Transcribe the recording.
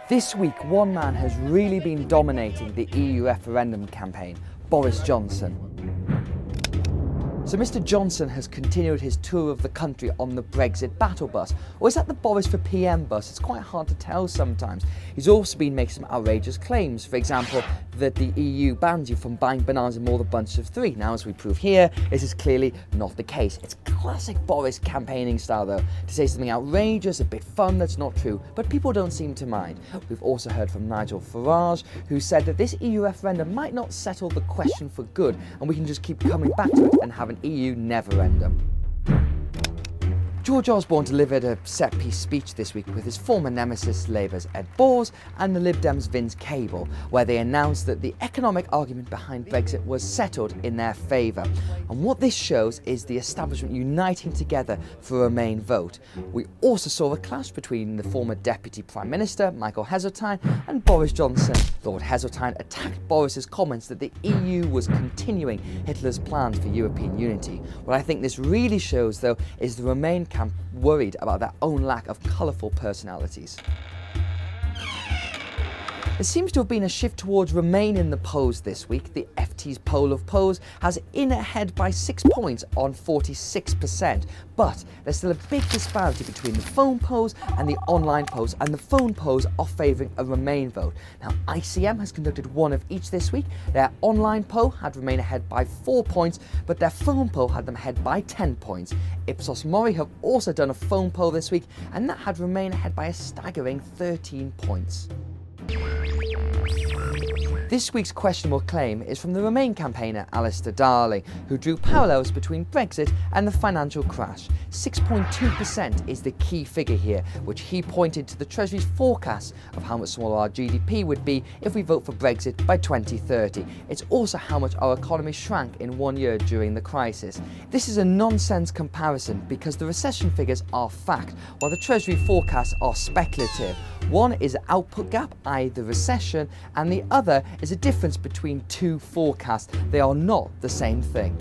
This week, one man has really been dominating the EU referendum campaign, Boris Johnson. So Mr Johnson has continued his tour of the country on the Brexit battle bus. Or is that the Boris for PM bus? It's quite hard to tell sometimes. He's also been making some outrageous claims. For example, that the EU bans you from buying bananas in more than bunches of 3. Now, as we prove here, this is clearly not the case. It's classic Boris campaigning style, though, to say something outrageous, a bit fun that's not true, but people don't seem to mind. We've also heard from Nigel Farage, who said that this EU referendum might not settle the question for good, and we can just keep coming back to it and have an EU never-endum. George Osborne delivered a set-piece speech this week with his former nemesis Labour's Ed Balls and the Lib Dems' Vince Cable, where they announced that the economic argument behind Brexit was settled in their favour. And what this shows is the establishment uniting together for a Remain vote. We also saw a clash between the former Deputy Prime Minister, Michael Heseltine, and Boris Johnson. Lord Heseltine attacked Boris's comments that the EU was continuing Hitler's plans for European unity. What I think this really shows, though, is the Remain camp worried about their own lack of colourful personalities. There seems to have been a shift towards Remain in the polls this week. The FT's poll of polls has in ahead by 6 points on 46%, but there's still a big disparity between the phone polls and the online polls, and the phone polls are favouring a Remain vote. Now, ICM has conducted one of each this week. Their online poll had Remain ahead by 4 points, but their phone poll had them ahead by 10 points. Ipsos Mori have also done a phone poll this week, and that had Remain ahead by a staggering 13 points. This week's questionable claim is from the Remain campaigner Alistair Darling, who drew parallels between Brexit and the financial crash. 6.2% is the key figure here, which he pointed to the Treasury's forecast of how much smaller our GDP would be if we vote for Brexit by 2030. It's also how much our economy shrank in 1 year during the crisis. This is a nonsense comparison because the recession figures are fact, while the Treasury forecasts are speculative. One is an output gap, i.e. the recession, and the other is a difference between two forecasts. They are not the same thing.